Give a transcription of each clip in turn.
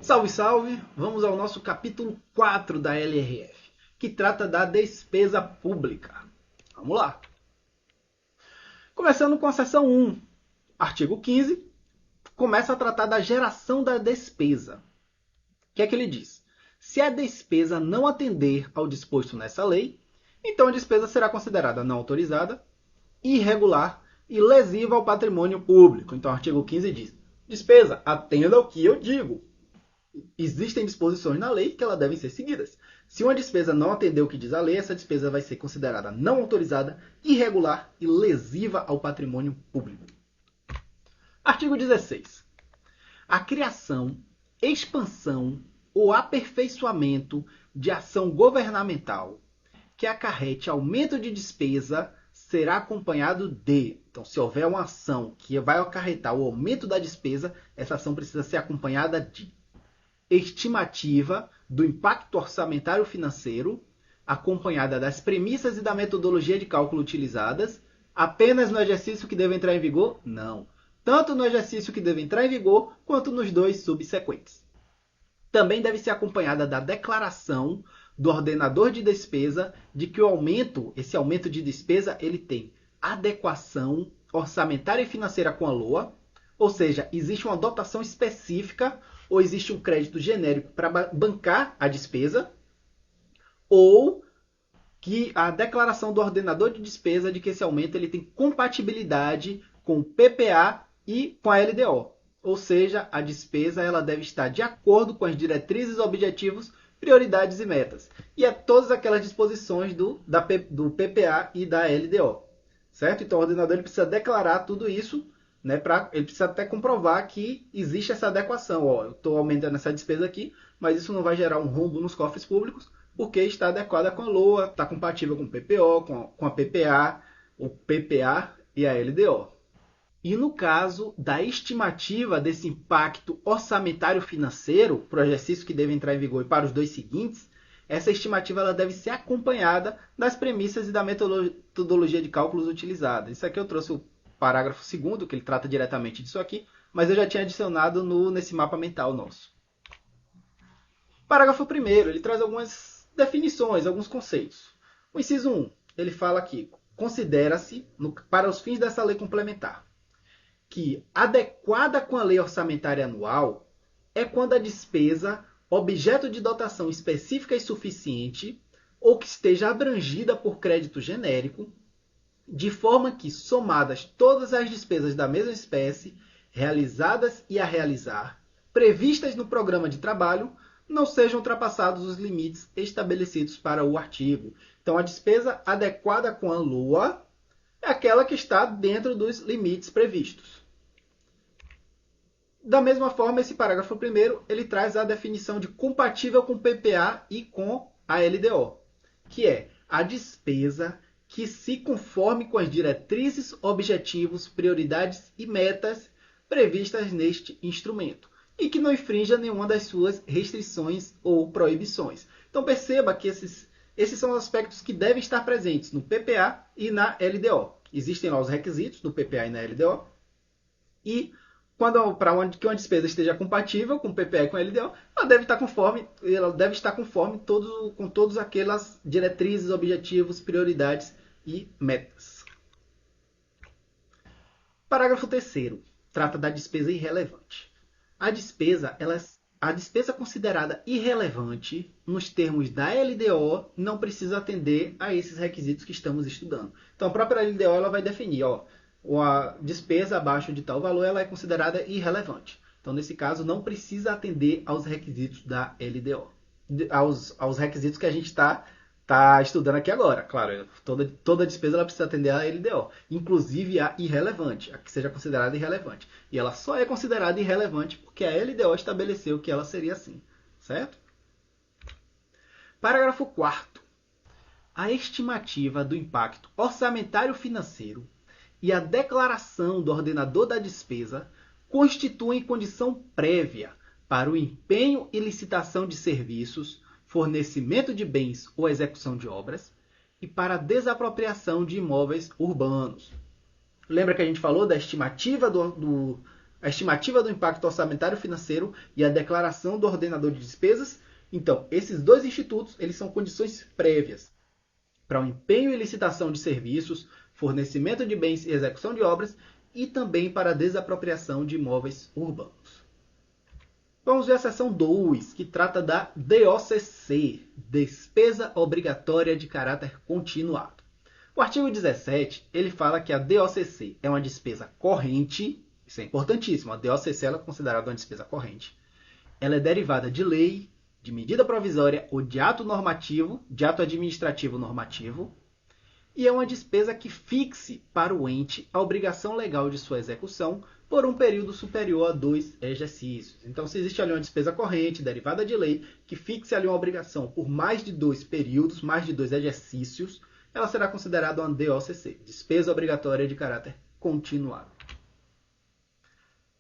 Salve, salve! Vamos ao nosso capítulo 4 da LRF, que trata da despesa pública. Vamos lá! Começando com a seção 1, artigo 15, começa a tratar da geração da despesa. O que é que ele diz? Se a despesa não atender ao disposto nessa lei, então a despesa será considerada não autorizada, irregular e lesiva ao patrimônio público. Então o artigo 15 diz: despesa, atenda ao que eu digo. Existem disposições na lei que elas devem ser seguidas. Se uma despesa não atender o que diz a lei, essa despesa vai ser considerada não autorizada, irregular e lesiva ao patrimônio público. Artigo 16. A criação, expansão ou aperfeiçoamento de ação governamental que acarrete aumento de despesa será acompanhado de... Então, se houver uma ação que vai acarretar o aumento da despesa, essa ação precisa ser acompanhada de estimativa do impacto orçamentário financeiro, acompanhada das premissas e da metodologia de cálculo utilizadas, apenas no exercício que deve entrar em vigor? Não. Tanto no exercício que deve entrar em vigor, quanto nos dois subsequentes. Também deve ser acompanhada da declaração do ordenador de despesa de que esse aumento de despesa, ele tem adequação orçamentária e financeira com a LOA, ou seja, existe uma dotação específica ou existe um crédito genérico para bancar a despesa, ou que a declaração do ordenador de despesa de que esse aumento ele tem compatibilidade com o PPA e com a LDO. Ou seja, a despesa ela deve estar de acordo com as diretrizes, objetivos, prioridades e metas. E é todas aquelas disposições do PPA e da LDO. Certo? Então o ordenador ele precisa declarar tudo isso, né, ele precisa até comprovar que existe essa adequação. Ó, eu estou aumentando essa despesa aqui, mas isso não vai gerar um rombo nos cofres públicos, porque está adequada com a LOA, está compatível com o PPO, com a PPA, o PPA e a LDO. E no caso da estimativa desse impacto orçamentário financeiro, para o exercício que deve entrar em vigor e para os dois seguintes, essa estimativa ela deve ser acompanhada das premissas e da metodologia de cálculos utilizada. Isso aqui eu trouxe o parágrafo 2º, que ele trata diretamente disso aqui, mas eu já tinha adicionado nesse mapa mental nosso. Parágrafo 1º, ele traz algumas definições, alguns conceitos. O inciso 1, ele fala aqui, considera-se, para os fins dessa lei complementar, que adequada com a lei orçamentária anual é quando a despesa, objeto de dotação específica e suficiente, ou que esteja abrangida por crédito genérico, de forma que, somadas todas as despesas da mesma espécie, realizadas e a realizar, previstas no programa de trabalho, não sejam ultrapassados os limites estabelecidos para o artigo. Então, a despesa adequada com a LOA é aquela que está dentro dos limites previstos. Da mesma forma, esse parágrafo 1º, ele traz a definição de compatível com o PPA e com a LDO, que é a despesa que se conforme com as diretrizes, objetivos, prioridades e metas previstas neste instrumento e que não infrinja nenhuma das suas restrições ou proibições. Então perceba que esses são os aspectos que devem estar presentes no PPA e na LDO. Existem lá os requisitos do PPA e na LDO e para que uma despesa esteja compatível com o PPA e com a LDO, ela deve estar conforme com todas aquelas diretrizes, objetivos, prioridades e metas. Parágrafo 3º, trata da despesa irrelevante. A despesa considerada irrelevante, nos termos da LDO, não precisa atender a esses requisitos que estamos estudando. Então, a própria LDO ela vai definir, a despesa abaixo de tal valor ela é considerada irrelevante. Então, nesse caso, não precisa atender aos requisitos da LDO. Aos requisitos que a gente está estudando aqui agora. Claro, toda despesa ela precisa atender à LDO. Inclusive a irrelevante, a que seja considerada irrelevante. E ela só é considerada irrelevante porque a LDO estabeleceu que ela seria assim. Certo? Parágrafo 4º. A estimativa do impacto orçamentário financeiro e a declaração do ordenador da despesa constituem condição prévia para o empenho e licitação de serviços, fornecimento de bens ou execução de obras e para a desapropriação de imóveis urbanos. Lembra que a gente falou da estimativa a estimativa do impacto orçamentário financeiro e a declaração do ordenador de despesas. Então, esses dois institutos, eles são condições prévias para o empenho e licitação de serviços, fornecimento de bens e execução de obras, e também para a desapropriação de imóveis urbanos. Vamos ver a seção 2, que trata da DOCC, Despesa Obrigatória de Caráter Continuado. O artigo 17, ele fala que a DOCC é uma despesa corrente, isso é importantíssimo, a DOCC ela é considerada uma despesa corrente. Ela é derivada de lei, de medida provisória ou de ato normativo, de ato administrativo normativo, e é uma despesa que fixe para o ente a obrigação legal de sua execução por um período superior a 2 exercícios. Então, se existe ali uma despesa corrente, derivada de lei, que fixe ali uma obrigação por mais de 2 períodos, mais de 2 exercícios, ela será considerada uma DOCC, Despesa Obrigatória de Caráter Continuado.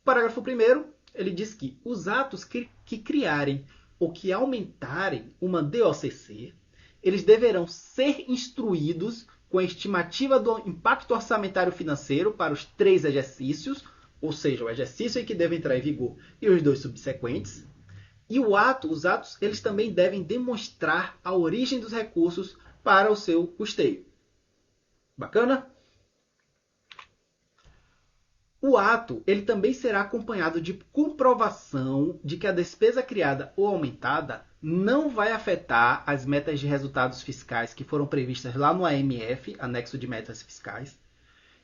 Parágrafo 1º, ele diz que os atos que criarem ou que aumentarem uma DOCC, eles deverão ser instruídos com a estimativa do impacto orçamentário financeiro para os 3 exercícios, ou seja, o exercício em que deve entrar em vigor e os 2 subsequentes. E os atos eles também devem demonstrar a origem dos recursos para o seu custeio. Bacana? O ato ele também será acompanhado de comprovação de que a despesa criada ou aumentada não vai afetar as metas de resultados fiscais que foram previstas lá no AMF, Anexo de Metas Fiscais,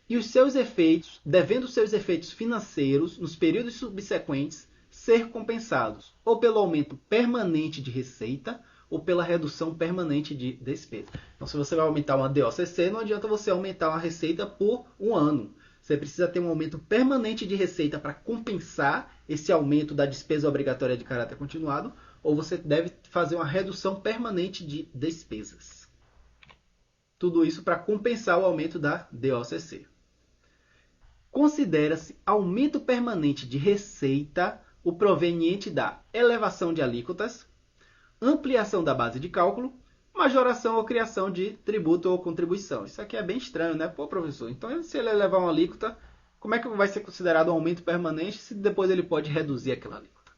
e os seus efeitos, devendo seus efeitos financeiros nos períodos subsequentes ser compensados, ou pelo aumento permanente de receita, ou pela redução permanente de despesa. Então, se você vai aumentar uma DOCC, não adianta você aumentar uma receita por um ano. Você precisa ter um aumento permanente de receita para compensar esse aumento da despesa obrigatória de caráter continuado, ou você deve fazer uma redução permanente de despesas. Tudo isso para compensar o aumento da DOCC. Considera-se aumento permanente de receita o proveniente da elevação de alíquotas, ampliação da base de cálculo, majoração ou criação de tributo ou contribuição. Isso aqui é bem estranho, né? Pô, professor, então se ele elevar uma alíquota, como é que vai ser considerado um aumento permanente se depois ele pode reduzir aquela alíquota?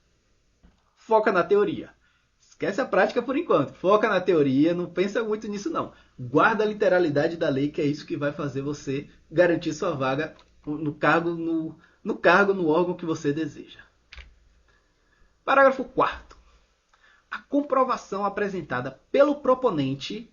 Foca na teoria. Esquece a prática por enquanto. Foca na teoria, não pensa muito nisso não. Guarda a literalidade da lei, que é isso que vai fazer você garantir sua vaga no cargo, no órgão que você deseja. Parágrafo 4º. A comprovação apresentada pelo proponente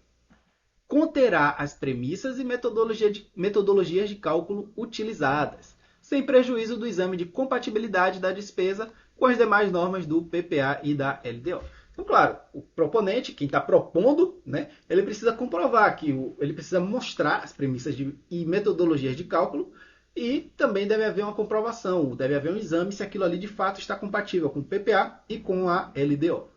conterá as premissas e metodologias de cálculo utilizadas, sem prejuízo do exame de compatibilidade da despesa com as demais normas do PPA e da LDO. Então, claro, o proponente, quem está propondo, né, ele precisa comprovar ele precisa mostrar as premissas e metodologias de cálculo, e também deve haver uma comprovação, deve haver um exame se aquilo ali de fato está compatível com o PPA e com a LDO.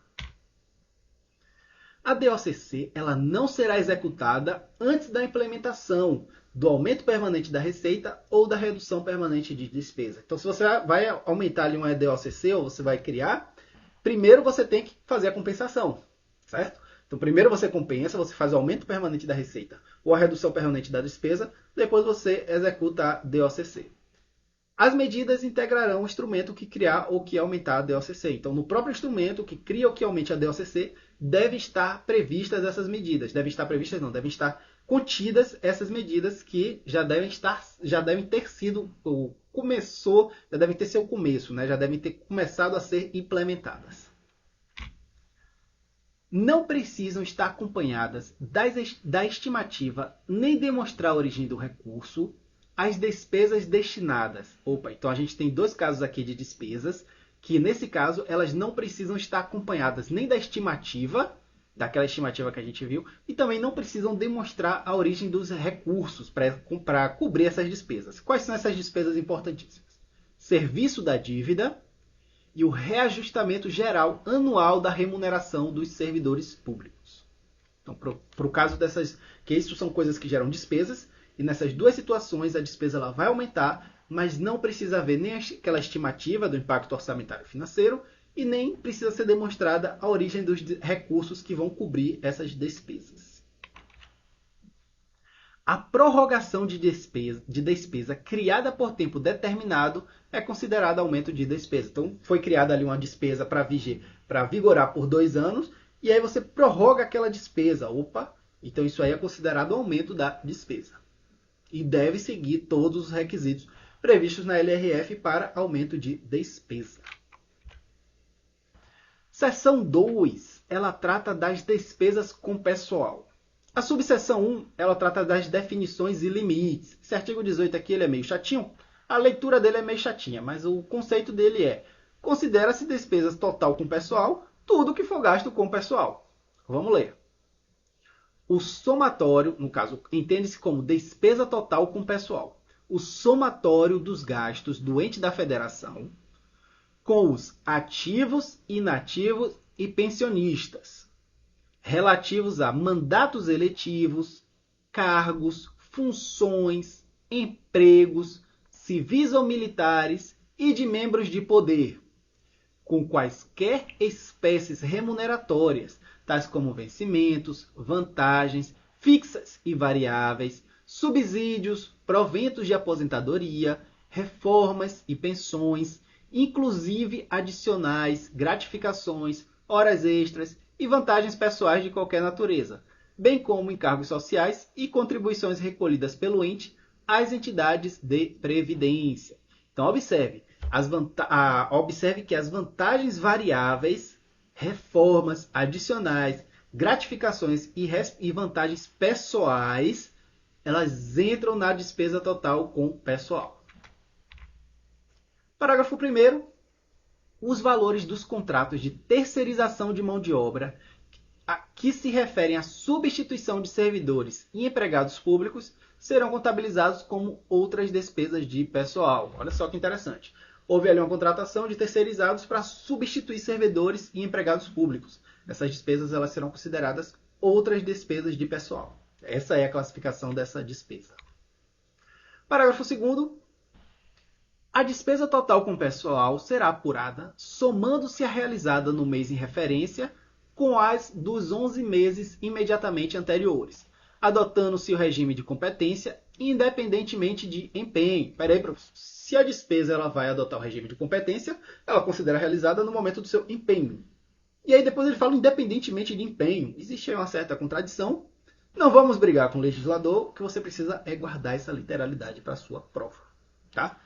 A DOCC ela não será executada antes da implementação do aumento permanente da receita ou da redução permanente de despesa. Então, se você vai aumentar ali uma DOCC ou você vai criar, primeiro você tem que fazer a compensação, certo? Então, primeiro você compensa, você faz o aumento permanente da receita ou a redução permanente da despesa, depois você executa a DOCC. As medidas integrarão o instrumento que criar ou que aumentar a DOCC. Então, no próprio instrumento que cria ou que aumente a DOCC, devem estar previstas essas medidas. Devem estar contidas essas medidas que já devem ter sido já devem ter seu começo, né? Já devem ter começado a ser implementadas. Não precisam estar acompanhadas da estimativa nem demonstrar a origem do recurso as despesas destinadas. Então a gente tem 2 casos aqui de despesas, que nesse caso elas não precisam estar acompanhadas nem da estimativa, daquela estimativa que a gente viu, e também não precisam demonstrar a origem dos recursos para cobrir essas despesas. Quais são essas despesas importantíssimas? Serviço da dívida e o reajustamento geral anual da remuneração dos servidores públicos. Então, para o caso dessas, que isso são coisas que geram despesas, e nessas 2 situações a despesa ela vai aumentar, mas não precisa haver nem aquela estimativa do impacto orçamentário financeiro e nem precisa ser demonstrada a origem dos recursos que vão cobrir essas despesas. A prorrogação de despesa criada por tempo determinado é considerada aumento de despesa. Então, foi criada ali uma despesa para vigorar por 2 anos, e aí você prorroga aquela despesa. Opa! Então, isso aí é considerado aumento da despesa. E deve seguir todos os requisitos previstos na LRF para aumento de despesa. Seção 2, ela trata das despesas com pessoal. A subseção 1, ela trata das definições e limites. Esse artigo 18 aqui ele é meio chatinho. A leitura dele é meio chatinha, mas o conceito dele é: considera-se despesas total com pessoal tudo que for gasto com pessoal. Vamos ler. O somatório, no caso, entende-se como despesa total com pessoal. O somatório dos gastos do ente da federação com os ativos, inativos e pensionistas, relativos a mandatos eletivos, cargos, funções, empregos, civis ou militares e de membros de poder, com quaisquer espécies remuneratórias, tais como vencimentos, vantagens, fixas e variáveis, subsídios, proventos de aposentadoria, reformas e pensões, inclusive adicionais, gratificações, horas extras e vantagens pessoais de qualquer natureza, bem como encargos sociais e contribuições recolhidas pelo ente às entidades de previdência. Então, observe que as vantagens variáveis, reformas, adicionais, gratificações e vantagens pessoais, elas entram na despesa total com pessoal. Parágrafo 1º. Os valores dos contratos de terceirização de mão de obra que se referem à substituição de servidores e empregados públicos serão contabilizados como outras despesas de pessoal. Olha só que interessante. Houve ali uma contratação de terceirizados para substituir servidores e empregados públicos. Essas despesas elas serão consideradas outras despesas de pessoal. Essa é a classificação dessa despesa. Parágrafo 2º. A despesa total com pessoal será apurada somando-se a realizada no mês em referência com as dos 11 meses imediatamente anteriores, adotando-se o regime de competência independentemente de empenho. Peraí, professor. Se a despesa ela vai adotar o regime de competência, ela considera realizada no momento do seu empenho. E aí depois ele fala independentemente de empenho. Existe aí uma certa contradição. Não vamos brigar com o legislador, o que você precisa é guardar essa literalidade para a sua prova. Tá?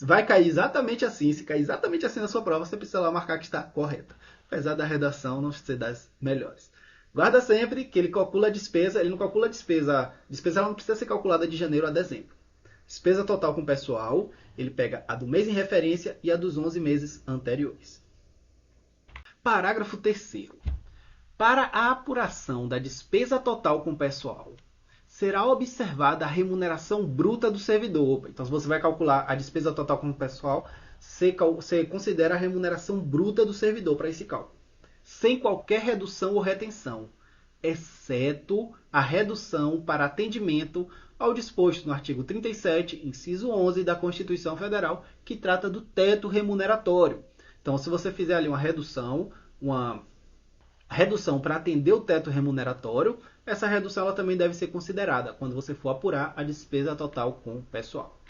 Vai cair exatamente assim. Se cair exatamente assim na sua prova, você precisa lá marcar que está correta. Apesar da redação não ser das melhores. Guarda sempre que ele calcula a despesa. Ele não calcula a despesa. A despesa ela não precisa ser calculada de janeiro a dezembro. Despesa total com pessoal, ele pega a do mês em referência e a dos 11 meses anteriores. Parágrafo 3º. Para a apuração da despesa total com pessoal, será observada a remuneração bruta do servidor. Então, se você vai calcular a despesa total com pessoal, você considera a remuneração bruta do servidor para esse cálculo, sem qualquer redução ou retenção, exceto a redução para atendimento ao disposto no artigo 37, inciso 11 da Constituição Federal, que trata do teto remuneratório. Então, se você fizer ali uma redução para atender o teto remuneratório, essa redução ela também deve ser considerada quando você for apurar a despesa total com pessoal.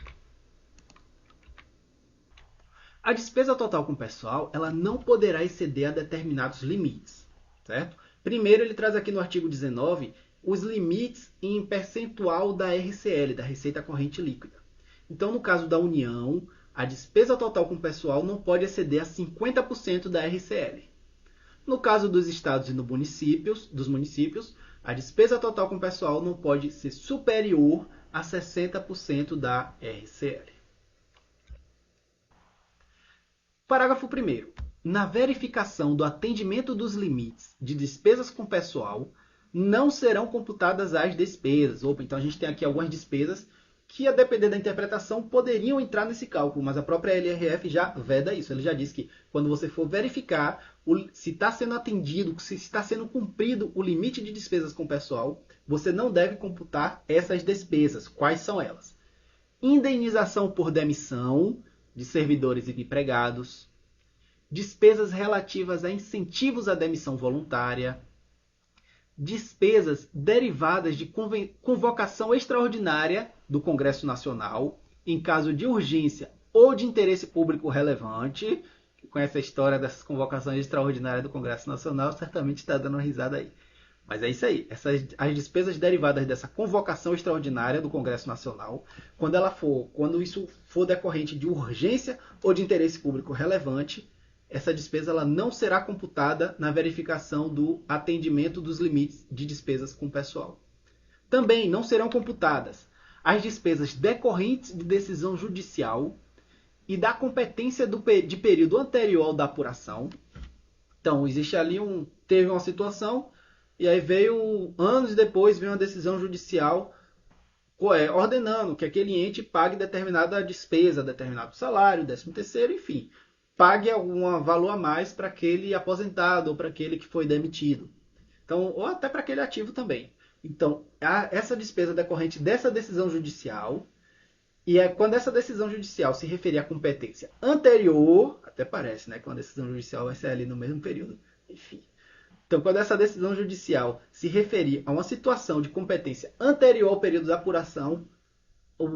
A despesa total com pessoal ela não poderá exceder a determinados limites. Certo? Primeiro, ele traz aqui no artigo 19 os limites em percentual da RCL, da Receita Corrente Líquida. Então, no caso da União, a despesa total com pessoal não pode exceder a 50% da RCL. No caso dos estados e dos municípios, a despesa total com pessoal não pode ser superior a 60% da RCL. Parágrafo 1º. Na verificação do atendimento dos limites de despesas com pessoal, não serão computadas as despesas. Então a gente tem aqui algumas despesas que, a depender da interpretação, poderiam entrar nesse cálculo, mas a própria LRF já veda isso. Ele já diz que quando você for verificar se está sendo atendido, se está sendo cumprido o limite de despesas com pessoal, você não deve computar essas despesas. Quais são elas? Indenização por demissão de servidores e empregados, despesas relativas a incentivos à demissão voluntária, despesas derivadas de convocação extraordinária do Congresso Nacional, em caso de urgência ou de interesse público relevante. Quem conhece a história dessas convocações extraordinárias do Congresso Nacional certamente está dando uma risada aí. Mas é isso aí. As despesas derivadas dessa convocação extraordinária do Congresso Nacional, quando isso for decorrente de urgência ou de interesse público relevante, essa despesa ela não será computada na verificação do atendimento dos limites de despesas com pessoal. Também não serão computadas as despesas decorrentes de decisão judicial e da competência de período anterior da apuração. Então, existe ali teve uma situação, e aí anos depois, veio uma decisão judicial ordenando que aquele ente pague determinada despesa, determinado salário, 13º, enfim, pague algum valor a mais para aquele aposentado ou para aquele que foi demitido. Então, ou até para aquele ativo também. Então, essa despesa decorrente dessa decisão judicial, e quando essa decisão judicial se referir à competência anterior, até parece, né, que uma decisão judicial vai ser ali no mesmo período, enfim. Então, quando essa decisão judicial se referir a uma situação de competência anterior ao período da apuração,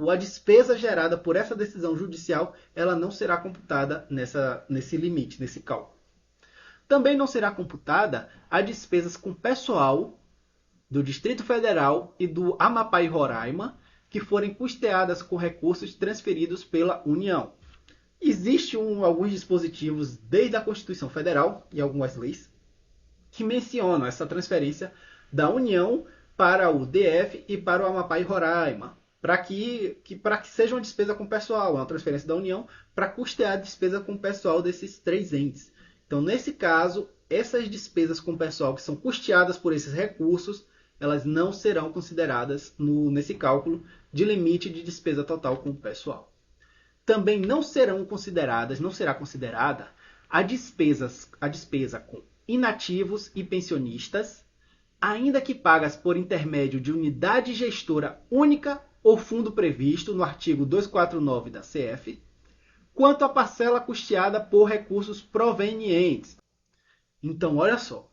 a despesa gerada por essa decisão judicial, ela não será computada nesse limite, nesse cálculo. Também não será computada as despesas com pessoal do Distrito Federal e do Amapá e Roraima, que forem custeadas com recursos transferidos pela União. Existem alguns dispositivos desde a Constituição Federal e algumas leis que mencionam essa transferência da União para o DF e para o Amapá e Roraima, para que seja uma despesa com pessoal, uma transferência da União para custear a despesa com pessoal desses três entes. Então, nesse caso, essas despesas com pessoal que são custeadas por esses recursos, elas não serão consideradas nesse cálculo de limite de despesa total com pessoal. Também não será considerada a despesa com inativos e pensionistas, ainda que pagas por intermédio de unidade gestora única ou fundo previsto no artigo 249 da CF, quanto à parcela custeada por recursos provenientes. Então, olha só.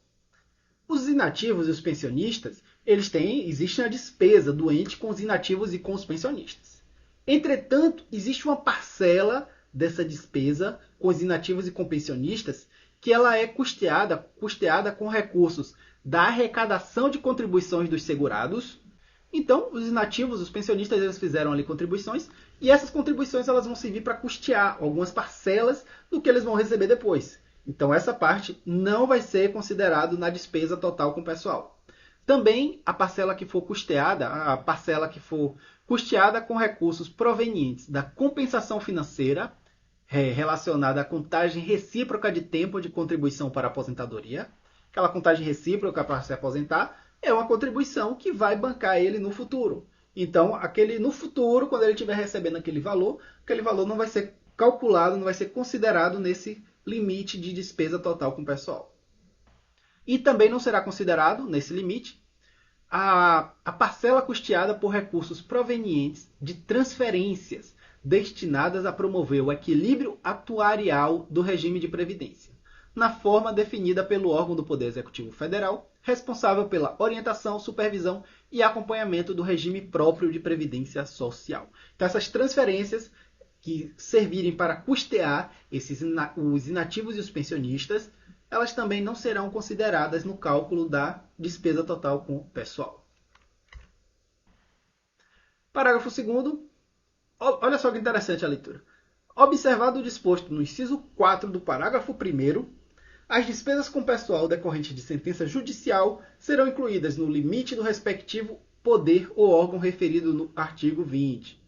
Os inativos e os pensionistas, existe a despesa do ente com os inativos e com os pensionistas. Entretanto, existe uma parcela dessa despesa com os inativos e com pensionistas que ela é custeada com recursos da arrecadação de contribuições dos segurados. Então, os inativos, os pensionistas, eles fizeram ali contribuições, e essas contribuições elas vão servir para custear algumas parcelas do que eles vão receber depois. Então, essa parte não vai ser considerada na despesa total com o pessoal. Também a parcela que for custeada com recursos provenientes da compensação financeira, relacionada à contagem recíproca de tempo de contribuição para a aposentadoria. Aquela contagem recíproca para se aposentar é uma contribuição que vai bancar ele no futuro. Então, no futuro, quando ele estiver recebendo aquele valor não vai ser calculado, não vai ser considerado nesse limite de despesa total com o pessoal. E também não será considerado, nesse limite, a parcela custeada por recursos provenientes de transferências destinadas a promover o equilíbrio atuarial do regime de previdência, na forma definida pelo órgão do Poder Executivo Federal, responsável pela orientação, supervisão e acompanhamento do regime próprio de previdência social. Então, essas transferências que servirem para custear os inativos e os pensionistas, elas também não serão consideradas no cálculo da despesa total com o pessoal. Parágrafo 2º. Olha só que interessante a leitura. Observado o disposto no inciso 4 do parágrafo 1º, as despesas com pessoal decorrentes de sentença judicial serão incluídas no limite do respectivo poder ou órgão referido no artigo 20.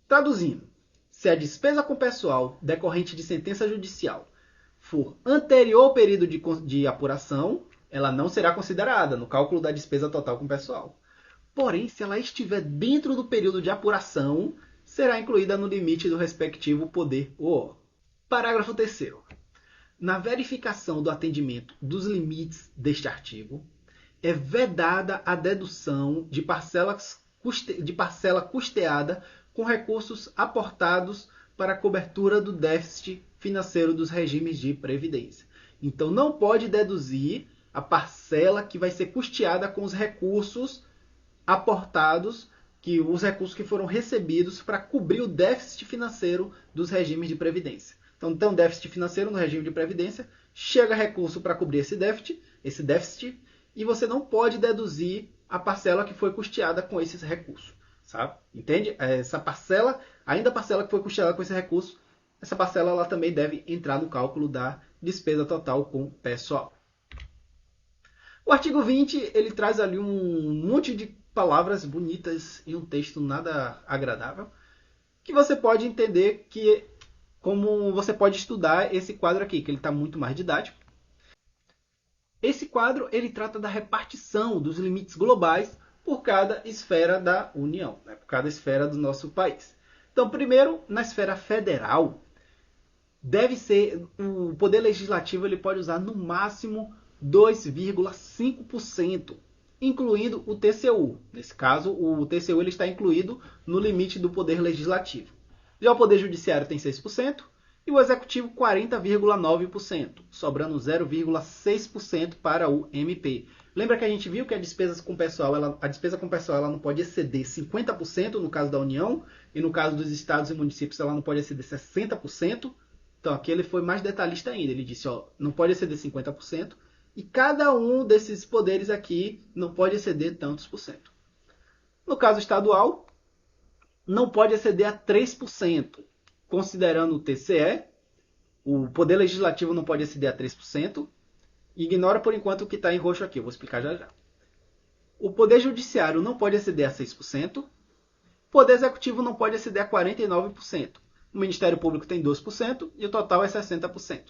Traduzindo, se a despesa com pessoal decorrente de sentença judicial for anterior ao período de apuração, ela não será considerada no cálculo da despesa total com pessoal. Porém, se ela estiver dentro do período de apuração, será incluída no limite do respectivo poder ou órgão. Parágrafo 3º. Na verificação do atendimento dos limites deste artigo, é vedada a dedução de parcela custeada com recursos aportados para a cobertura do déficit financeiro dos regimes de previdência. Então, não pode deduzir a parcela que vai ser custeada com os recursos aportados, os recursos que foram recebidos para cobrir o déficit financeiro dos regimes de previdência. Então, tem um déficit financeiro no regime de previdência, chega recurso para cobrir esse déficit, e você não pode deduzir a parcela que foi custeada com esses recursos. Sabe? Entende? Essa parcela, ainda a parcela que foi custeada com esse recurso, essa parcela ela também deve entrar no cálculo da despesa total com pessoal. O artigo 20, ele traz ali um monte de palavras bonitas e um texto nada agradável, que você pode entender como você pode estudar esse quadro aqui, que ele está muito mais didático. Esse quadro ele trata da repartição dos limites globais por cada esfera da União, né? Por cada esfera do nosso país. Então, primeiro, na esfera federal, o Poder Legislativo ele pode usar no máximo 2,5%, incluindo o TCU. Nesse caso, o TCU ele está incluído no limite do Poder Legislativo. Já o Poder Judiciário tem 6%, e o Executivo 40,9%, sobrando 0,6% para o MP. Lembra que a gente viu que a despesa com pessoal ela não pode exceder 50% no caso da União, e no caso dos estados e municípios ela não pode exceder 60%. Então aqui ele foi mais detalhista ainda, ele disse, não pode exceder 50%, e cada um desses poderes aqui não pode exceder tantos por cento. No caso estadual, não pode exceder a 3%. Considerando o TCE, o Poder Legislativo não pode exceder a 3%. Ignora por enquanto o que está em roxo aqui, eu vou explicar já já. O Poder Judiciário não pode exceder a 6%. O Poder Executivo não pode exceder a 49%. O Ministério Público tem 2% e o total é 60%.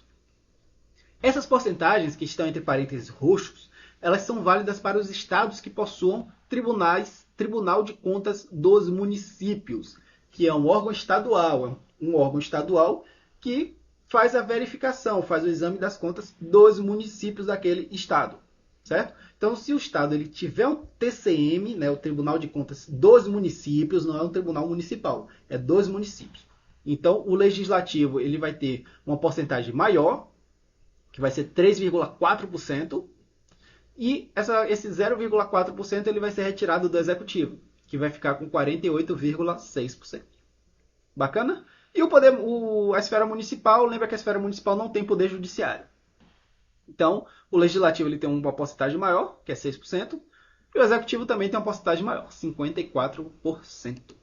Essas porcentagens que estão entre parênteses roxos, elas são válidas para os estados que possuam Tribunal de Contas dos Municípios, que é um órgão estadual que faz a verificação, faz o exame das contas dos municípios daquele estado, certo? Então, se o estado ele tiver um TCM, né, o Tribunal de Contas dos Municípios, não é um tribunal municipal, é dos municípios. Então, o legislativo ele vai ter uma porcentagem maior, que vai ser 3,4%, e esse 0,4% ele vai ser retirado do executivo, que vai ficar com 48,6%. Bacana? E a esfera municipal, lembra que a esfera municipal não tem poder judiciário. Então, o legislativo ele tem uma porcentagem maior, que é 6%, e o executivo também tem uma porcentagem maior, 54%.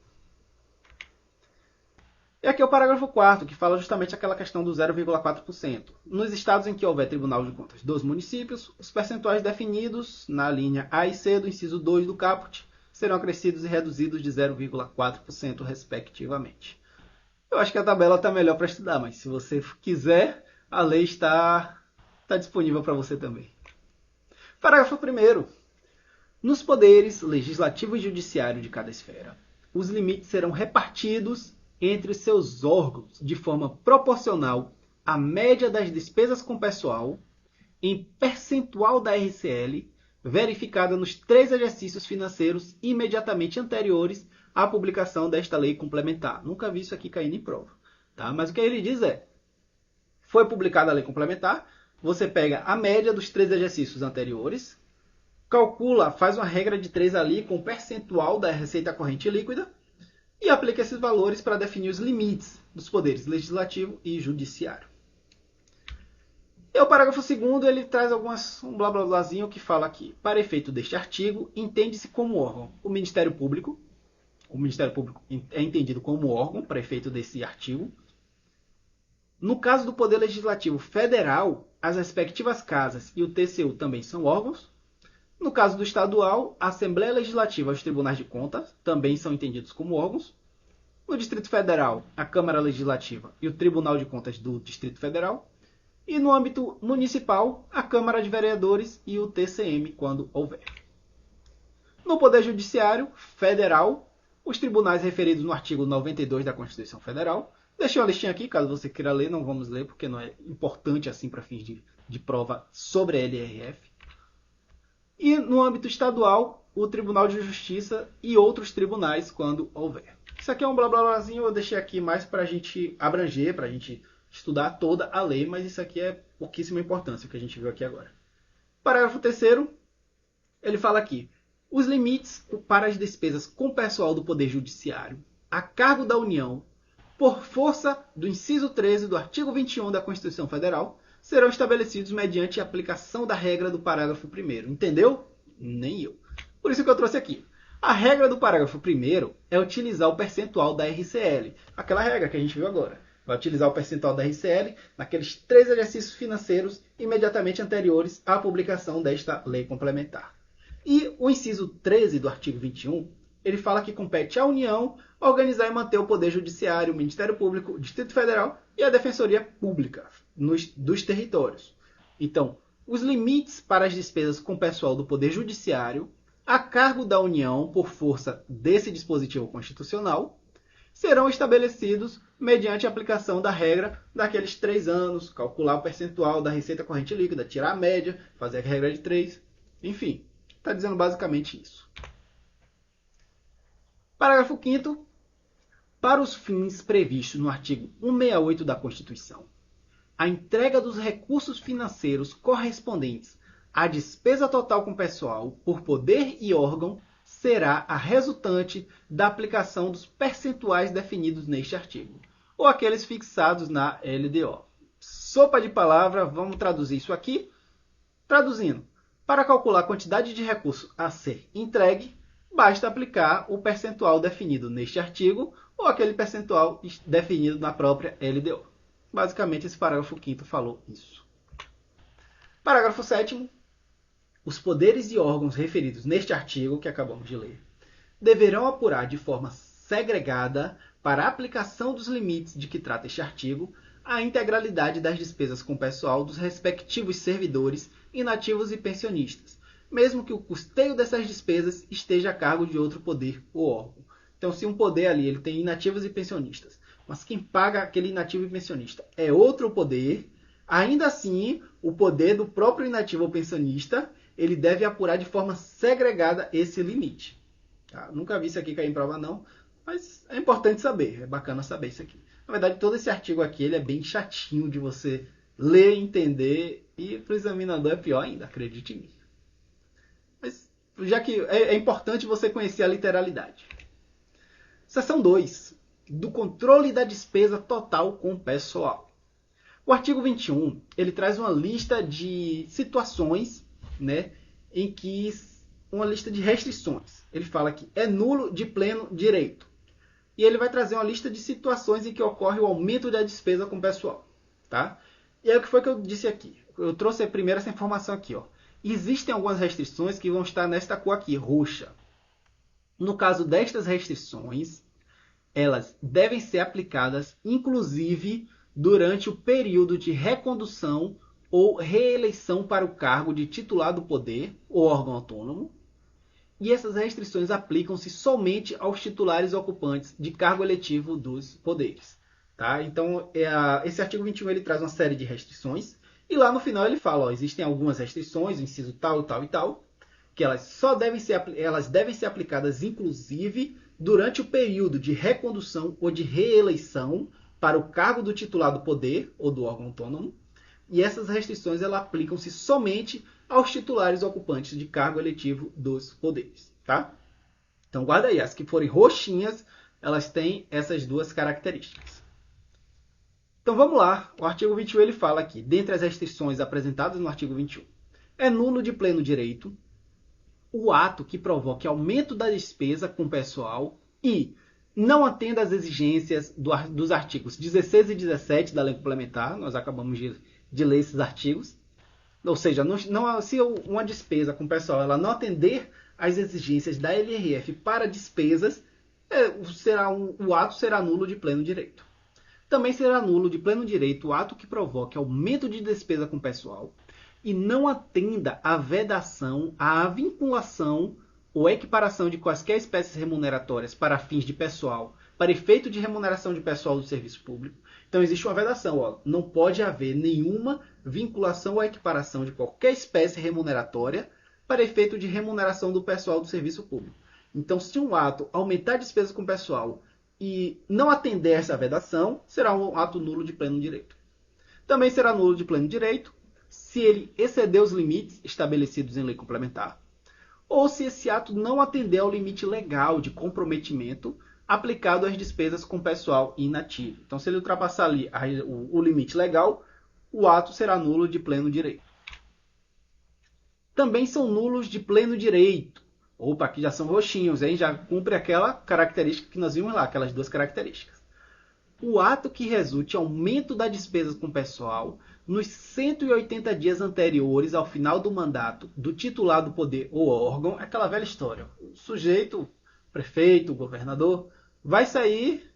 E aqui é o parágrafo 4º, que fala justamente aquela questão do 0,4%. Nos estados em que houver Tribunal de Contas dos municípios, os percentuais definidos na linha A e C do inciso 2 do caput serão acrescidos e reduzidos de 0,4% respectivamente. Eu acho que a tabela está melhor para estudar, mas se você quiser, a lei está disponível para você também. Parágrafo 1º. Nos poderes legislativo e judiciário de cada esfera, os limites serão repartidos entre seus órgãos de forma proporcional à média das despesas com pessoal em percentual da RCL, verificada nos 3 exercícios financeiros imediatamente anteriores à publicação desta lei complementar. Nunca vi isso aqui caindo em prova. Tá? Mas o que ele diz é, foi publicada a lei complementar, você pega a média dos 3 exercícios anteriores, calcula, faz uma regra de 3 ali com o percentual da receita corrente líquida e aplica esses valores para definir os limites dos poderes legislativo e judiciário. E o parágrafo 2º, ele traz um blá blá blázinho que fala aqui. Para efeito deste artigo, entende-se como órgão o Ministério Público. O Ministério Público é entendido como órgão para efeito desse artigo. No caso do Poder Legislativo Federal, as respectivas casas e o TCU também são órgãos. No caso do estadual, a Assembleia Legislativa e os Tribunais de Contas também são entendidos como órgãos. No Distrito Federal, a Câmara Legislativa e o Tribunal de Contas do Distrito Federal. E no âmbito municipal, a Câmara de Vereadores e o TCM, quando houver. No Poder Judiciário Federal, os tribunais referidos no artigo 92 da Constituição Federal. Deixei uma listinha aqui, caso você queira ler, não vamos ler, porque não é importante assim para fins de prova sobre a LRF. E no âmbito estadual, o Tribunal de Justiça e outros tribunais, quando houver. Isso aqui é um blá blá blázinho, eu deixei aqui mais para a gente abranger, para a gente estudar toda a lei, mas isso aqui é pouquíssima importância, o que a gente viu aqui agora. Parágrafo 3º, ele fala aqui: os limites para as despesas com pessoal do Poder Judiciário a cargo da União, por força do inciso 13 do artigo 21 da Constituição Federal, serão estabelecidos mediante a aplicação da regra do parágrafo 1º. Entendeu? Nem eu. Por isso que eu trouxe aqui. A regra do parágrafo 1º é utilizar o percentual da RCL. Aquela regra que a gente viu agora. Vai utilizar o percentual da RCL naqueles 3 exercícios financeiros imediatamente anteriores à publicação desta lei complementar. E o inciso 13 do artigo 21, ele fala que compete à União organizar e manter o Poder Judiciário, o Ministério Público, o Distrito Federal e a Defensoria Pública dos territórios. Então, os limites para as despesas com pessoal do Poder Judiciário a cargo da União por força desse dispositivo constitucional serão estabelecidos mediante a aplicação da regra daqueles 3 anos, calcular o percentual da receita corrente líquida, tirar a média, fazer a regra de 3, enfim, está dizendo basicamente isso. Parágrafo 5º. Para os fins previstos no artigo 168 da Constituição, a entrega dos recursos financeiros correspondentes à despesa total com pessoal por poder e órgão será a resultante da aplicação dos percentuais definidos neste artigo, ou aqueles fixados na LDO. Sopa de palavra, vamos traduzir isso aqui. Traduzindo, para calcular a quantidade de recursos a ser entregue, basta aplicar o percentual definido neste artigo ou aquele percentual definido na própria LDO. Basicamente, esse parágrafo 5º falou isso. Parágrafo 7º. Os poderes e órgãos referidos neste artigo, que acabamos de ler, deverão apurar de forma segregada, para a aplicação dos limites de que trata este artigo, a integralidade das despesas com pessoal dos respectivos servidores, inativos e pensionistas, mesmo que o custeio dessas despesas esteja a cargo de outro poder ou órgão. Então, se um poder ali ele tem inativos e pensionistas, mas quem paga aquele inativo e pensionista é outro poder, ainda assim, o poder do próprio inativo ou pensionista, ele deve apurar de forma segregada esse limite. Tá? Nunca vi isso aqui cair em prova não, mas é importante saber, é bacana saber isso aqui. Na verdade, todo esse artigo aqui ele é bem chatinho de você ler, entender, e para o examinador é pior ainda, acredite em mim. Mas já que é importante você conhecer a literalidade. Seção 2. Do controle da despesa total com pessoal. O artigo 21, ele traz uma lista de situações, né, em que uma lista de restrições. Ele fala que é nulo de pleno direito. E ele vai trazer uma lista de situações em que ocorre o aumento da despesa com pessoal, tá? E aí o que foi que eu disse aqui? Eu trouxe primeiro essa informação aqui, ó. Existem algumas restrições que vão estar nesta cor aqui, roxa. No caso destas restrições, elas devem ser aplicadas, inclusive, durante o período de recondução ou reeleição para o cargo de titular do poder ou órgão autônomo. E essas restrições aplicam-se somente aos titulares ocupantes de cargo eletivo dos poderes. Tá? Então, esse artigo 21 ele traz uma série de restrições. E lá no final ele fala, ó, existem algumas restrições, inciso tal, tal e tal, que elas devem ser aplicadas, inclusive, durante o período de recondução ou de reeleição para o cargo do titular do poder ou do órgão autônomo. E essas restrições aplicam-se somente aos titulares ocupantes de cargo eletivo dos poderes. Tá? Então, guarda aí, as que forem roxinhas, elas têm essas duas características. Então, vamos lá. O artigo 21 ele fala aqui, dentre as restrições apresentadas no artigo 21, é nulo de pleno direito o ato que provoque aumento da despesa com pessoal e não atenda às exigências dos artigos 16 e 17 da lei complementar. Nós acabamos de ler esses artigos. Ou seja, se uma despesa com pessoal ela não atender às exigências da LRF para despesas, o ato será nulo de pleno direito. Também será nulo de pleno direito o ato que provoque aumento de despesa com pessoal e não atenda à vedação, à vinculação ou equiparação de quaisquer espécies remuneratórias para fins de pessoal, para efeito de remuneração de pessoal do serviço público. Então existe uma vedação, ó, não pode haver nenhuma vinculação ou equiparação de qualquer espécie remuneratória para efeito de remuneração do pessoal do serviço público. Então, se um ato aumentar a despesa com pessoal e não atender essa vedação, será um ato nulo de pleno direito. Também será nulo de pleno direito se ele exceder os limites estabelecidos em lei complementar, ou se esse ato não atender ao limite legal de comprometimento aplicado às despesas com pessoal inativo. Então, se ele ultrapassar ali o limite legal, o ato será nulo de pleno direito. Também são nulos de pleno direito. Opa, aqui já são roxinhos, hein? Já cumpre aquela característica que nós vimos lá, aquelas duas características. O ato que resulte aumento da despesa com pessoal nos 180 dias anteriores ao final do mandato do titular do poder ou órgão, é aquela velha história. O sujeito, prefeito, governador, vai sair,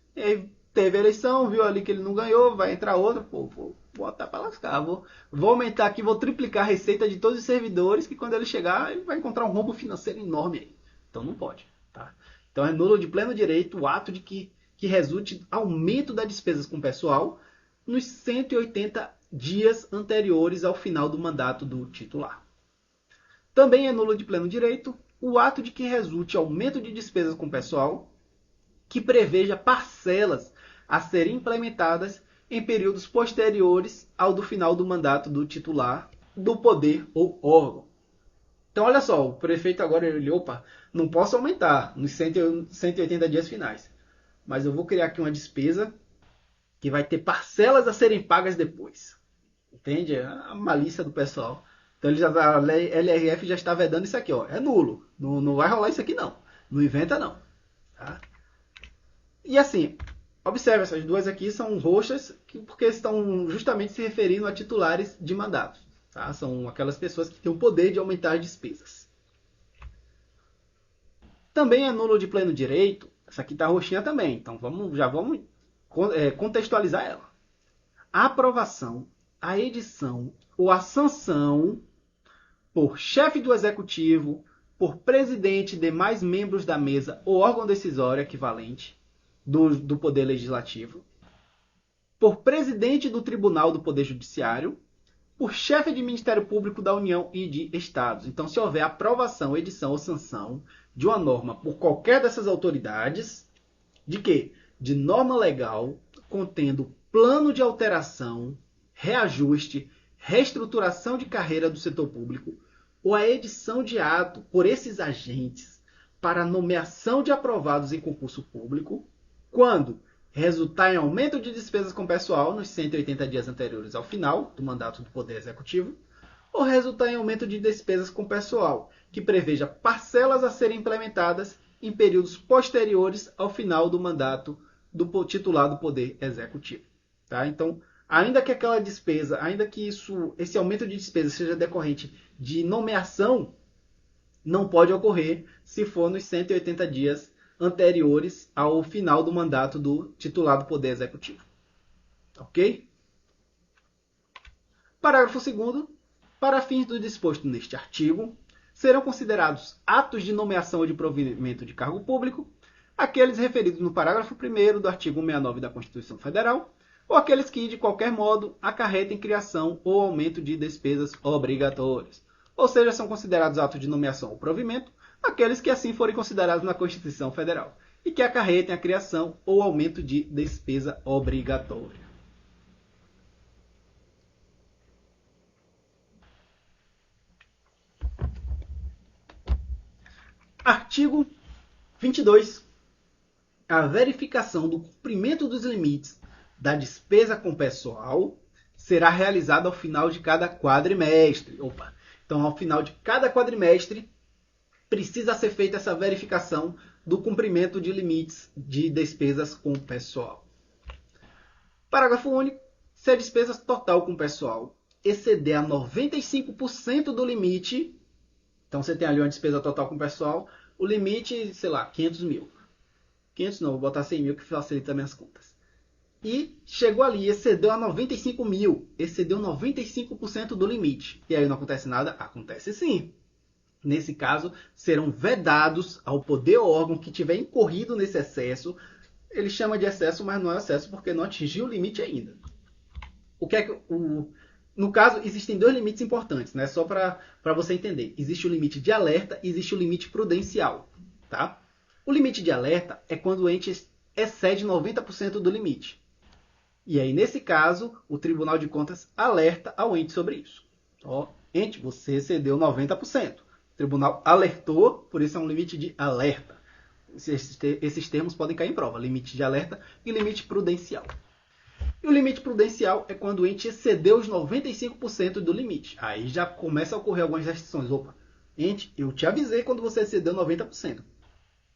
teve eleição, viu ali que ele não ganhou, vai entrar outro, vou botar para lascar, vou aumentar aqui, vou triplicar a receita de todos os servidores, que quando ele chegar, ele vai encontrar um rombo financeiro enorme aí. Então não pode. Tá? Então é nulo de pleno direito o ato de que resulte aumento das despesas com pessoal nos 180 dias anteriores ao final do mandato do titular. Também é nulo de pleno direito o ato de que resulte aumento de despesas com pessoal que preveja parcelas a serem implementadas em períodos posteriores ao do final do mandato do titular do poder ou órgão. Então, olha só, o prefeito agora, ele, não posso aumentar nos 180 dias finais, mas eu vou criar aqui uma despesa que vai ter parcelas a serem pagas depois. Entende? A malícia do pessoal. Então, a LRF já está vedando isso aqui. É nulo. Não vai rolar isso aqui, não. Não inventa, não. Tá? E assim, observe, essas duas aqui são roxas porque estão justamente se referindo a titulares de mandato. Tá? São aquelas pessoas que têm o poder de aumentar as despesas. Também é nulo de pleno direito. Essa aqui está roxinha também. Então já vamos contextualizar ela. A aprovação, a edição ou a sanção por chefe do executivo, por presidente e demais membros da mesa ou órgão decisório equivalente do Poder Legislativo, por presidente do Tribunal do Poder Judiciário, por chefe de Ministério Público da União e de Estados. Então, se houver aprovação, edição ou sanção de uma norma por qualquer dessas autoridades, de quê? De norma legal contendo plano de alteração, reajuste, reestruturação de carreira do setor público, ou a edição de ato por esses agentes para nomeação de aprovados em concurso público, quando resultar em aumento de despesas com pessoal nos 180 dias anteriores ao final do mandato do Poder Executivo, ou resultar em aumento de despesas com pessoal, que preveja parcelas a serem implementadas em períodos posteriores ao final do mandato do titular do Poder Executivo. Tá? Então, ainda que aquela despesa, ainda que esse aumento de despesa seja decorrente de nomeação, não pode ocorrer se for nos 180 dias anteriores ao final do mandato do titular do Poder Executivo. Ok? Parágrafo 2º. Para fins do disposto neste artigo, serão considerados atos de nomeação ou de provimento de cargo público aqueles referidos no parágrafo 1º do artigo 169 da Constituição Federal, ou aqueles que, de qualquer modo, acarretem criação ou aumento de despesas obrigatórias. Ou seja, são considerados atos de nomeação ou provimento aqueles que assim forem considerados na Constituição Federal e que acarretem a criação ou aumento de despesa obrigatória. Artigo 22. A verificação do cumprimento dos limites da despesa com pessoal será realizada ao final de cada quadrimestre. Então, ao final de cada quadrimestre, precisa ser feita essa verificação do cumprimento de limites de despesas com pessoal. Parágrafo único. Se a despesa total com pessoal exceder a 95% do limite, então você tem ali uma despesa total com pessoal, o limite, 500 mil. 500 não, vou botar 100 mil que facilita minhas contas. E chegou ali, excedeu a 95 mil, excedeu 95% do limite. E aí não acontece nada? Acontece sim. Nesse caso, serão vedados ao poder ou órgão que tiver incorrido nesse excesso. Ele chama de excesso, mas não é excesso porque não atingiu o limite ainda. No caso, existem dois limites importantes, né? Só para você entender. Existe o limite de alerta e existe o limite prudencial. Tá? O limite de alerta é quando o ente excede 90% do limite. E aí, nesse caso, o Tribunal de Contas alerta ao ente sobre isso. Ó, ente, você excedeu 90%. O tribunal alertou, por isso é um limite de alerta. Esses termos podem cair em prova, limite de alerta e limite prudencial. E o limite prudencial é quando o ente excedeu os 95% do limite. Aí já começa a ocorrer algumas restrições. Opa, ente, eu te avisei quando você excedeu 90%.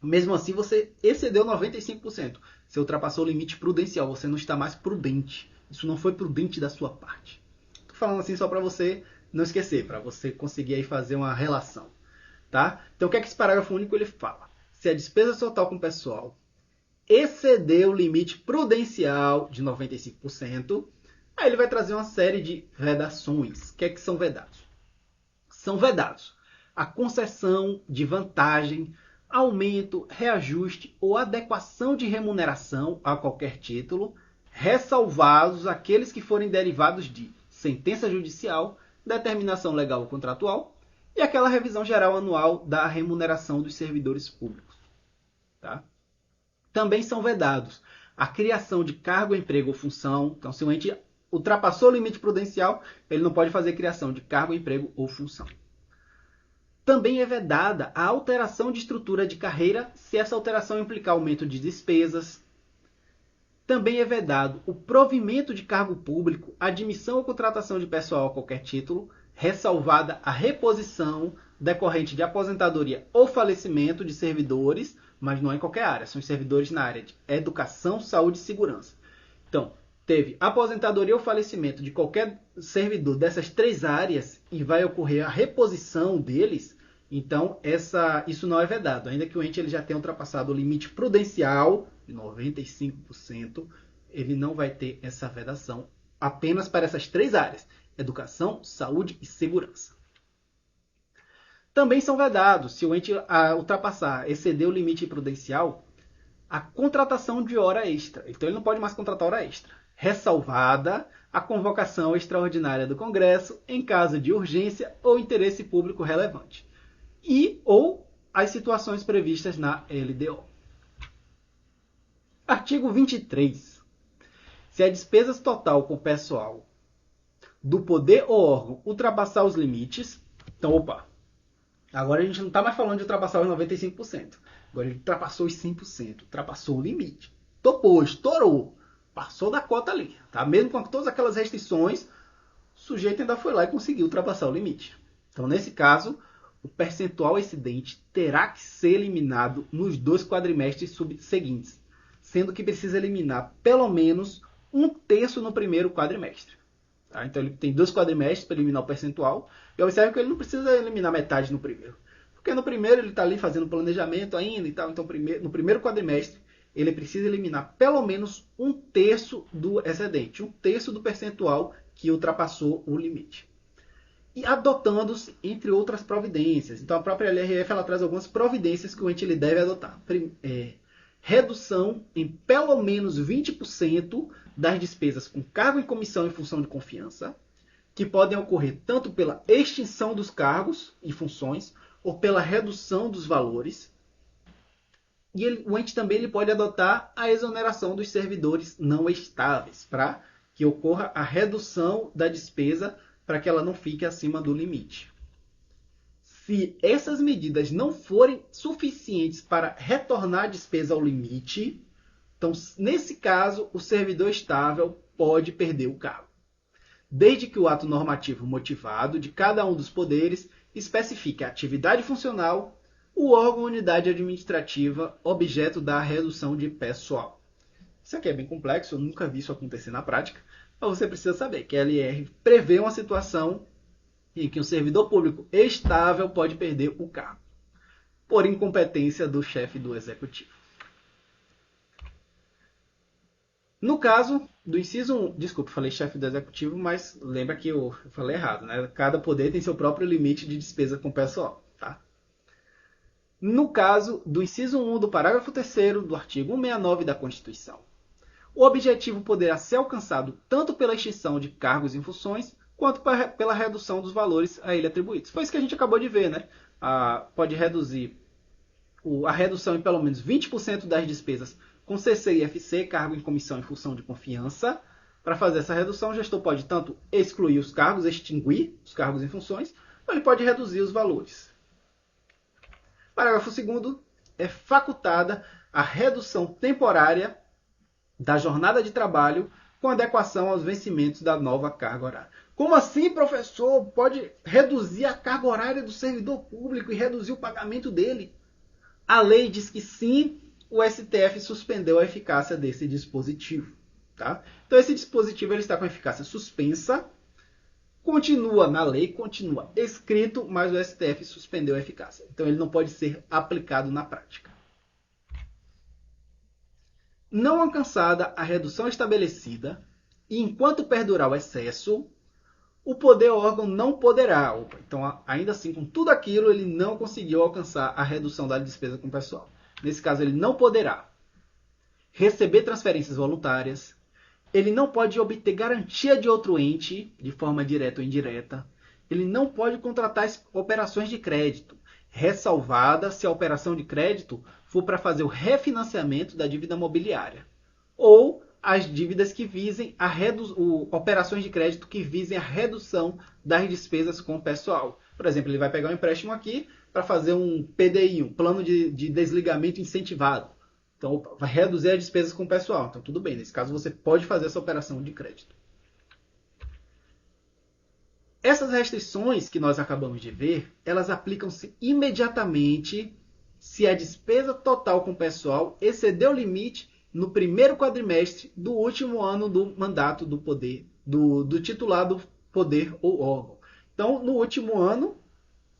Mesmo assim, você excedeu 95%. Você ultrapassou o limite prudencial, você não está mais prudente. Isso não foi prudente da sua parte. Estou falando assim só para você não esquecer, para você conseguir aí fazer uma relação. Tá? Então, o que é que esse parágrafo único ele fala? Se a despesa total com o pessoal exceder o limite prudencial de 95%, aí ele vai trazer uma série de vedações. O que é que são vedados? São vedados a concessão de vantagem, aumento, reajuste ou adequação de remuneração a qualquer título, ressalvados aqueles que forem derivados de sentença judicial, determinação legal ou contratual e aquela revisão geral anual da remuneração dos servidores públicos. Tá? Também são vedados a criação de cargo, emprego ou função. Então, se o ente ultrapassou o limite prudencial, ele não pode fazer criação de cargo, emprego ou função. Também é vedada a alteração de estrutura de carreira, se essa alteração implicar aumento de despesas. Também é vedado o provimento de cargo público, admissão ou contratação de pessoal a qualquer título, ressalvada a reposição decorrente de aposentadoria ou falecimento de servidores, mas não em qualquer área, são os servidores na área de educação, saúde e segurança. Então, teve aposentadoria ou falecimento de qualquer servidor dessas três áreas e vai ocorrer a reposição deles, então isso não é vedado. Ainda que o ente ele já tenha ultrapassado o limite prudencial de 95%, ele não vai ter essa vedação apenas para essas três áreas: educação, saúde e segurança. Também são vedados, se o ente ultrapassar, exceder o limite prudencial, a contratação de hora extra. Então ele não pode mais contratar hora extra. Ressalvada a convocação extraordinária do Congresso em caso de urgência ou interesse público relevante. E ou as situações previstas na LDO. Artigo 23. Se a despesa total com o pessoal do poder ou órgão ultrapassar os limites, então, agora a gente não está mais falando de ultrapassar os 95%. Agora ele ultrapassou os 100%, ultrapassou o limite. Topou, estourou, passou da cota ali. Tá? Mesmo com todas aquelas restrições, o sujeito ainda foi lá e conseguiu ultrapassar o limite. Então, nesse caso, o percentual excedente terá que ser eliminado nos 2 quadrimestres subseguintes, sendo que precisa eliminar pelo menos 1/3 no primeiro quadrimestre. Tá? Então ele tem 2 quadrimestres para eliminar o percentual. E observe que ele não precisa eliminar metade no primeiro. Porque no primeiro ele está ali fazendo planejamento ainda e tal. Então no primeiro quadrimestre ele precisa eliminar pelo menos 1/3 do excedente. 1/3 do percentual que ultrapassou o limite. E adotando-se, entre outras providências. Então a própria LRF ela traz algumas providências que o ente ele deve adotar. Redução em pelo menos 20% das despesas com cargo em comissão e função de confiança, que podem ocorrer tanto pela extinção dos cargos e funções ou pela redução dos valores. E o ente também ele pode adotar a exoneração dos servidores não estáveis, para que ocorra a redução da despesa para que ela não fique acima do limite. Se essas medidas não forem suficientes para retornar a despesa ao limite, então, nesse caso, o servidor estável pode perder o cargo, desde que o ato normativo motivado de cada um dos poderes especifique a atividade funcional, o órgão ou unidade administrativa objeto da redução de pessoal. Isso aqui é bem complexo, eu nunca vi isso acontecer na prática, mas você precisa saber que a LR prevê uma situação em que um servidor público estável pode perder o cargo, por incompetência do chefe do executivo. No caso do inciso 1, desculpa, falei chefe do executivo, mas lembra que eu falei errado, né? Cada poder tem seu próprio limite de despesa com o pessoal, tá? No caso do inciso 1 do parágrafo 3º do artigo 169 da Constituição, o objetivo poderá ser alcançado tanto pela extinção de cargos e funções, quanto pela redução dos valores a ele atribuídos. Foi isso que a gente acabou de ver, né? Pode reduzir a redução em pelo menos 20% das despesas com CC e FC, cargo em comissão e função de confiança, Para fazer essa redução, o gestor pode tanto excluir os cargos, extinguir os cargos em funções, ou ele pode reduzir os valores. Parágrafo 2º. É facultada a redução temporária da jornada de trabalho com adequação aos vencimentos da nova carga horária. Como assim, professor? Pode reduzir a carga horária do servidor público e reduzir o pagamento dele? A lei diz que sim, o STF suspendeu a eficácia desse dispositivo. Tá? Então esse dispositivo ele está com eficácia suspensa, continua na lei, continua escrito, mas o STF suspendeu a eficácia. Então ele não pode ser aplicado na prática. Não alcançada a redução estabelecida, e enquanto perdurar o excesso, o poder órgão não poderá. Então, ainda assim, com tudo aquilo, ele não conseguiu alcançar a redução da despesa com o pessoal. Nesse caso, ele não poderá receber transferências voluntárias, ele não pode obter garantia de outro ente, de forma direta ou indireta, ele não pode contratar operações de crédito, ressalvada se a operação de crédito for para fazer o refinanciamento da dívida mobiliária, ou as dívidas que visem operações de crédito que visem a redução das despesas com o pessoal. Por exemplo, ele vai pegar um empréstimo aqui para fazer um PDI, um plano de desligamento incentivado. Então, vai reduzir as despesas com o pessoal. Então, tudo bem. Nesse caso, você pode fazer essa operação de crédito. Essas restrições que nós acabamos de ver, elas aplicam-se imediatamente se a despesa total com o pessoal exceder o limite no primeiro quadrimestre do último ano do mandato do poder, do titular do poder ou órgão. Então, no último ano,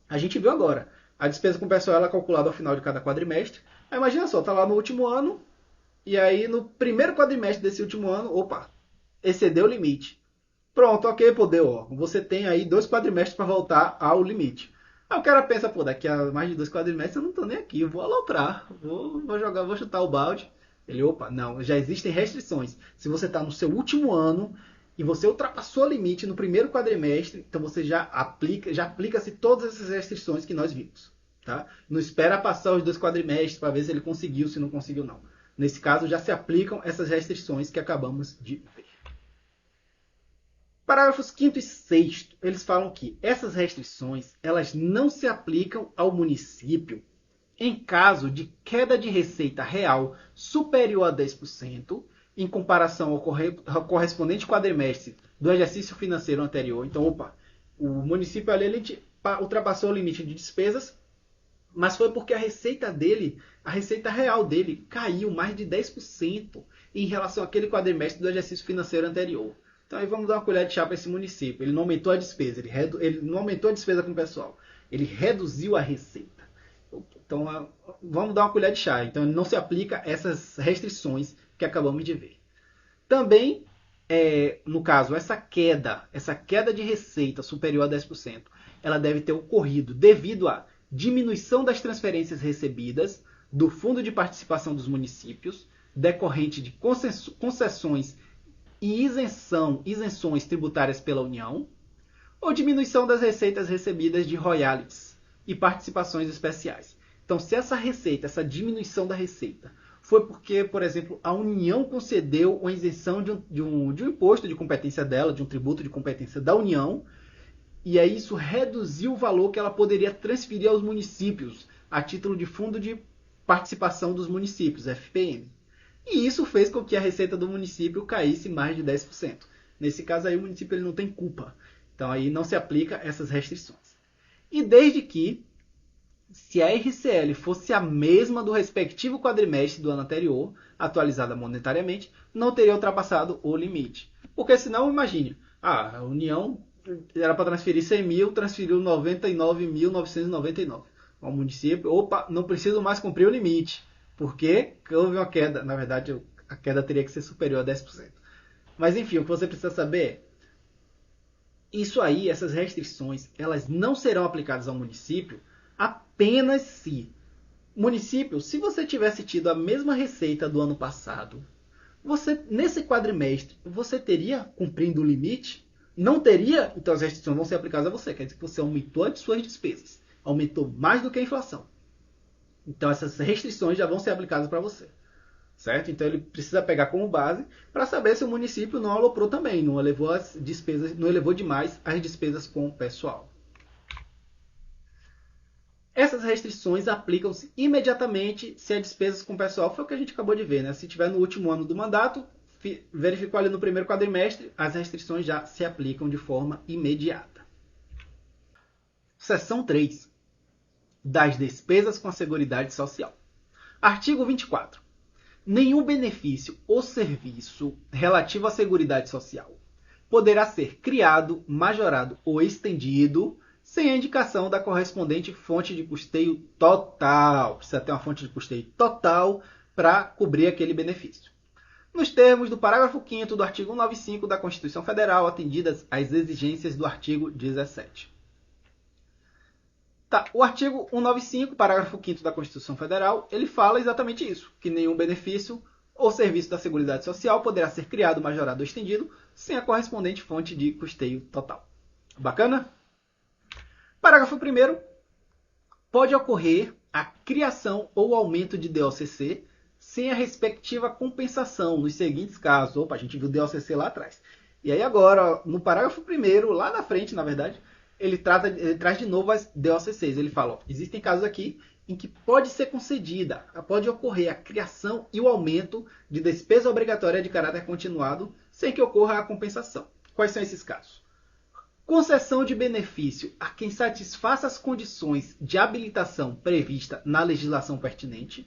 a gente viu agora, a despesa com o pessoal é calculada ao final de cada quadrimestre. Aí, imagina só, está lá no último ano, e aí no primeiro quadrimestre desse último ano, excedeu o limite. Pronto, ok, poder órgão. Você tem aí 2 quadrimestres para voltar ao limite. Aí o cara pensa, daqui a mais de 2 quadrimestres eu não estou nem aqui, eu vou aloprar, vou chutar o balde. Ele, não, já existem restrições. Se você está no seu último ano e você ultrapassou o limite no primeiro quadrimestre, então você já aplica-se todas essas restrições que nós vimos. Tá? Não espera passar os 2 quadrimestres para ver se ele conseguiu, se não conseguiu, não. Nesse caso, já se aplicam essas restrições que acabamos de ver. Parágrafos 5º e 6º, eles falam que essas restrições elas não se aplicam ao município em caso de queda de receita real superior a 10%, em comparação ao correspondente quadrimestre do exercício financeiro anterior. Então, o município ali ultrapassou o limite de despesas, mas foi porque a receita real dele, caiu mais de 10% em relação àquele quadrimestre do exercício financeiro anterior. Então, aí vamos dar uma colher de chá para esse município. Ele não aumentou a despesa, ele não aumentou a despesa com o pessoal, ele reduziu a receita. Então, vamos dar uma colher de chá. Então, não se aplica essas restrições que acabamos de ver. Também, no caso, essa queda de receita superior a 10%, ela deve ter ocorrido devido à diminuição das transferências recebidas do Fundo de Participação dos Municípios, decorrente de concessões e isenções tributárias pela União, ou diminuição das receitas recebidas de royalties e participações especiais. Então, se essa diminuição da receita foi porque, por exemplo, a União concedeu uma isenção de um imposto de competência dela, de um tributo de competência da União, e aí isso reduziu o valor que ela poderia transferir aos municípios a título de Fundo de Participação dos Municípios, FPM. E isso fez com que a receita do município caísse mais de 10%. Nesse caso aí, o município ele não tem culpa. Então, aí não se aplica essas restrições. E desde que, se a RCL fosse a mesma do respectivo quadrimestre do ano anterior, atualizada monetariamente, não teria ultrapassado o limite. Porque senão, imagine, a União era para transferir 100 mil, transferiu 99.999. O município, não preciso mais cumprir o limite, porque houve uma queda. Na verdade, a queda teria que ser superior a 10%. Mas enfim, o que você precisa saber é, isso aí, essas restrições, elas não serão aplicadas ao município apenas se se você tivesse tido a mesma receita do ano passado, nesse quadrimestre, você teria cumprindo o limite? Não teria? Então as restrições vão ser aplicadas a você. Quer dizer que você aumentou as suas despesas. Aumentou mais do que a inflação. Então essas restrições já vão ser aplicadas para você. certo? Então ele precisa pegar como base para saber se o município não aloprou também, não elevou as despesas, não elevou demais as despesas com o pessoal. Essas restrições aplicam-se imediatamente se a despesas com o pessoal foi o que a gente acabou de ver, né? Se tiver no último ano do mandato, verificou ali no primeiro quadrimestre, as restrições já se aplicam de forma imediata. Seção 3. Das despesas com a Seguridade Social. Artigo 24. Nenhum benefício ou serviço relativo à Seguridade Social poderá ser criado, majorado ou estendido sem a indicação da correspondente fonte de custeio total. Precisa ter uma fonte de custeio total para cobrir aquele benefício. Nos termos do parágrafo 5º do artigo 195 da Constituição Federal, atendidas às exigências do artigo 17. Tá, o artigo 195, parágrafo 5º da Constituição Federal, ele fala exatamente isso, que nenhum benefício ou serviço da Seguridade Social poderá ser criado, majorado ou estendido sem a correspondente fonte de custeio total. Bacana? Parágrafo 1º. Pode ocorrer a criação ou aumento de DOCC sem a respectiva compensação nos seguintes casos. Opa, a gente viu DOCC lá atrás. E aí agora, no parágrafo 1º, lá na frente, na verdade, ele traz de novo as DOCCs. Ele fala, ó, existem casos aqui em que pode ser concedida, pode ocorrer a criação e o aumento de despesa obrigatória de caráter continuado sem que ocorra a compensação. Quais são esses casos? Concessão de benefício a quem satisfaça as condições de habilitação prevista na legislação pertinente.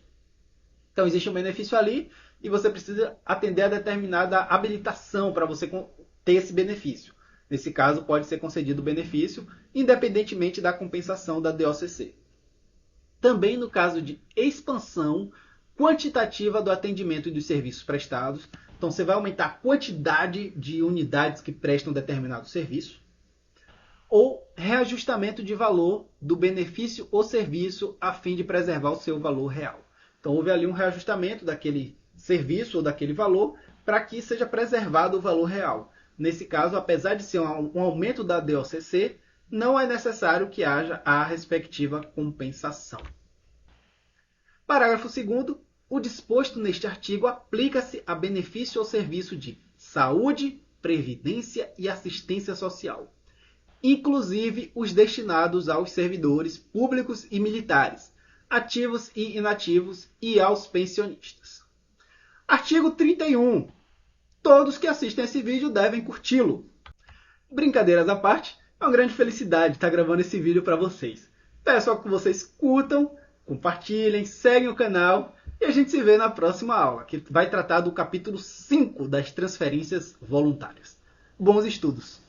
Então, existe um benefício ali e você precisa atender a determinada habilitação para você ter esse benefício. Nesse caso, pode ser concedido o benefício, independentemente da compensação da DOCC. Também no caso de expansão quantitativa do atendimento e dos serviços prestados. Então, você vai aumentar a quantidade de unidades que prestam determinado serviço. Ou reajustamento de valor do benefício ou serviço a fim de preservar o seu valor real. Então, houve ali um reajustamento daquele serviço ou daquele valor para que seja preservado o valor real. Nesse caso, apesar de ser um aumento da DOCC, não é necessário que haja a respectiva compensação. Parágrafo 2º. O disposto neste artigo aplica-se a benefício ou serviço de saúde, previdência e assistência social, inclusive os destinados aos servidores públicos e militares, ativos e inativos, e aos pensionistas. Artigo 31. Todos que assistem esse vídeo devem curti-lo. Brincadeiras à parte, é uma grande felicidade estar gravando esse vídeo para vocês. Peço que vocês curtam, compartilhem, seguem o canal e a gente se vê na próxima aula, que vai tratar do capítulo 5 das transferências voluntárias. Bons estudos!